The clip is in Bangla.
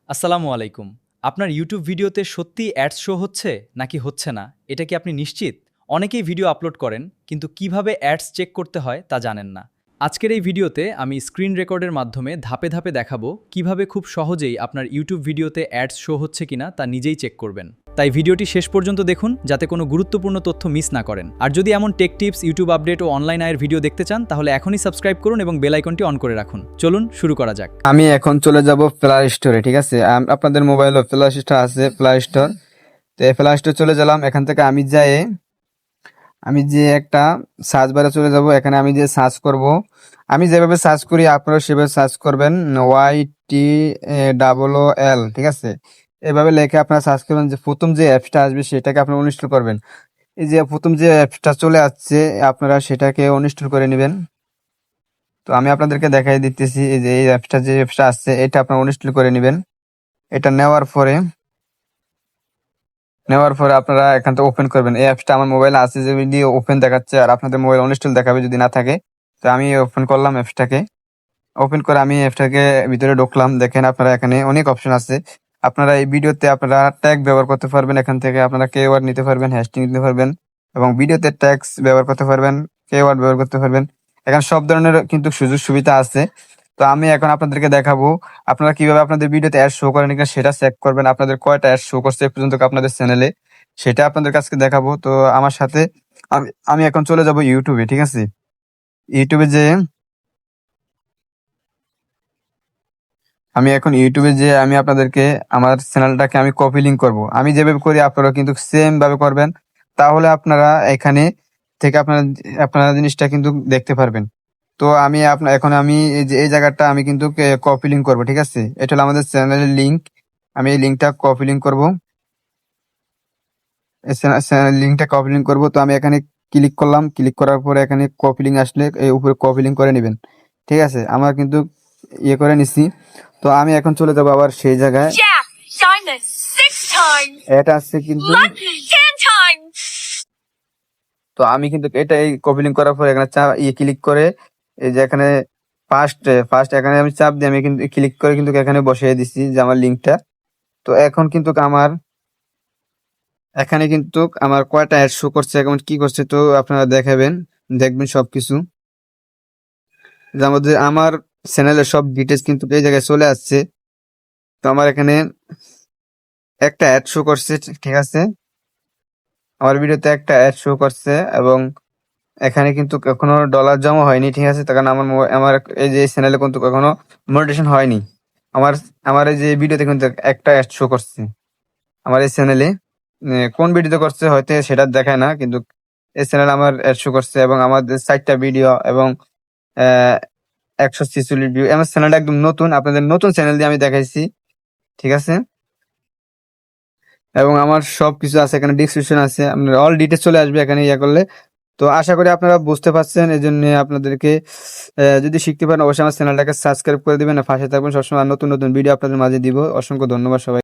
আসসালামু আলাইকুম। আপনার ইউটিউব ভিডিওতে সত্যিই অ্যাডস শো হচ্ছে নাকি হচ্ছে না, এটা কি আপনি নিশ্চিত? অনেকেই ভিডিও আপলোড করেন কিন্তু কিভাবে অ্যাডস চেক করতে হয় তা জানেন না। আজকের এই ভিডিওতে আমি স্ক্রিন রেকর্ডের মাধ্যমে ধাপে ধাপে দেখাবো কিভাবে খুব সহজেই আপনার ইউটিউব ভিডিওতে অ্যাডস শো হচ্ছে কিনা তা নিজেই চেক করবেন। তাই ভিডিওটি শেষ পর্যন্ত দেখুন যাতে কোনো গুরুত্বপূর্ণ তথ্য মিস না করেন। আর যদি এমন টেক টিপস, ইউটিউব আপডেট ও অনলাইন আয়ের ভিডিও দেখতে চান তাহলে এখনই সাবস্ক্রাইব করুন এবং বেল আইকনটি অন করে রাখুন। চলুন শুরু করা যাক। আমি এখন চলে যাব প্লে স্টোরে। ঠিক আছে, আপনাদের মোবাইলে প্লে স্টোর আছে, প্লে স্টোর। তো এই প্লে স্টোর চলে গেলাম। এখান থেকে আমি যে একটা সার্চ বারে চলে যাব। এখানে আমি যে সার্চ করব, আমি যেভাবে সার্চ করি আপনারা সেভাবে সার্চ করবেন, YTLL। ঠিক আছে, এভাবে লেখে আপনারা সার্চ করবেন। যে প্রথম যে অ্যাপসটা আসবে সেটাকে আপনারা ইনস্টল করবেন। এই যে প্রথম যে অ্যাপসটা চলে আসছে আপনারা সেটাকে ইনস্টল করে নেবেন। তো আমি আপনাদেরকে দেখাই দিতেছি, এই যে এই অ্যাপসটা আসছে এটা আপনারা ইনস্টল করে নেবেন। এটা নেওয়ার পরে আপনারা এখান থেকে ওপেন করবেন। এই অ্যাপসটা আমার মোবাইলে আছে, যে ভিডিও ওপেন দেখাচ্ছে, আর আপনাদের মোবাইল ইনস্টল দেখাবে যদি না থাকে। তো আমি ওপেন করলাম অ্যাপসটাকে। ওপেন করে আমি অ্যাপসটাকে ভিতরে ঢুকলাম। দেখেন আপনারা এখানে অনেক অপশন আছে। আপনারা এই ভিডিওতে আপনারা ট্যাগ ব্যবহার করতে পারবেন। এখান থেকে আপনারা কিওয়ার্ড নিতে পারবেন, হ্যাশট্যাগ নিতে পারবেন, এবং ভিডিওতে ট্যাগস ব্যবহার করতে পারবেন, কিওয়ার্ড ব্যবহার করতে পারবেন। এখানে সব ধরনের কিন্তু সুযোগ সুবিধা আছে। তো আমি এখন আপনাদেরকে দেখাবো আপনারা কিভাবে আপনাদের ভিডিওতে অ্যাড শো করেন কিনা সেটা চেক করবেন। আপনাদের কয়টা অ্যাড শো করছে এ পর্যন্ত আপনাদের চ্যানেলে, সেটা আপনাদের কাছে দেখাবো। তো আমার সাথে আমি এখন চলে যাব ইউটিউবে। ঠিক আছে, ইউটিউবে যে আমি আপনাদেরকে আমার চ্যানেলটাকে আমি কপি লিঙ্ক করব। আমি যেভাবে করি আপনারা কিন্তু সেম ভাবে করবেন, তাহলে আপনারা এখানে থেকে আপনারা আপনারা জিনিসটা কিন্তু দেখতে পারবেন। তো আমি এই যে এই জায়গাটা আমি কিন্তু কপি লিঙ্ক করবো। ঠিক আছে, এটা হলো আমাদের চ্যানেলের লিঙ্ক। আমি এই লিঙ্কটা কপি লিঙ্ক করবো। লিঙ্কটা কপি লিঙ্ক করবো। তো আমি এখানে ক্লিক করলাম। ক্লিক করার পরে এখানে কপি লিঙ্ক আসলে এই উপরে কপি লিঙ্ক করে নেবেন। ঠিক আছে, আমার কিন্তু ইয়ে করে নিছি। তো আমি এখন চলে যাবো আবার সেই জায়গায়। Jack, diamond, 6 times. এটা আছে কিন্তু। Lucky, 10 times. তো আমি কিন্তু এটা এই কপি লিঙ্ক করার পরে এখানে ক্লিক করে এই যে এখানে ফার্স্ট ফার্স্ট এখানে আমি চাপ দিয়ে আমি কিন্তু ক্লিক করে কিন্তু এখানে বসিয়ে দিছি যে আমার লিঙ্কটা। তো এখন কিন্তু এখানে কিন্তু আমার কয়টা অ্যাড শো করছে, এখন কি করছে তো আপনারা দেখবেন সবকিছু। যে আমার চ্যানেলের সব ডিটেলস কিন্তু এই জায়গায় চলে আসছে। তো আমার এখানে একটা অ্যাড শো করছে। ঠিক আছে, আমার ভিডিওতে একটা অ্যাড শো করছে, এবং এখানে কিন্তু কখনো ডলার জমা হয়নি। ঠিক আছে, তার কারণ আমার এই যে চ্যানেলে কিন্তু কখনো মনিটাইজেশন হয়নি। আমার আমার এই যে ভিডিওতে কিন্তু একটা অ্যাড শো করছে আমার এই চ্যানেলে। কোন ভিডিওতে করছে হয়তো সেটা দেখায় না, কিন্তু এই চ্যানেল আমার অ্যাড শো করছে, এবং আমাদের 4টা ভিডিও এবং 146 ভিউ। আমার চ্যানেলটা একদম নতুন, আপনাদের নতুন চ্যানেল দিয়ে আমি দেখাইছি। ঠিক আছে, এবং আমার সবকিছু আছে এখানে, ডিসক্রিপশন আছে, আপনার অল ডিটেলস চলে আসবে এখানে ইয়া করলে। তো আশা করি আপনারা বুঝতে পারছেন। এই জন্য আপনাদেরকে যদি শিখতে পারেন অবশ্যই আমার চ্যানেলটাকে সাবস্ক্রাইব করে দিবেন, আর পাশে থাকবেন সবসময়। নতুন নতুন ভিডিও আপনাদের মাঝে দিব। অসংখ্য ধন্যবাদ সবাই।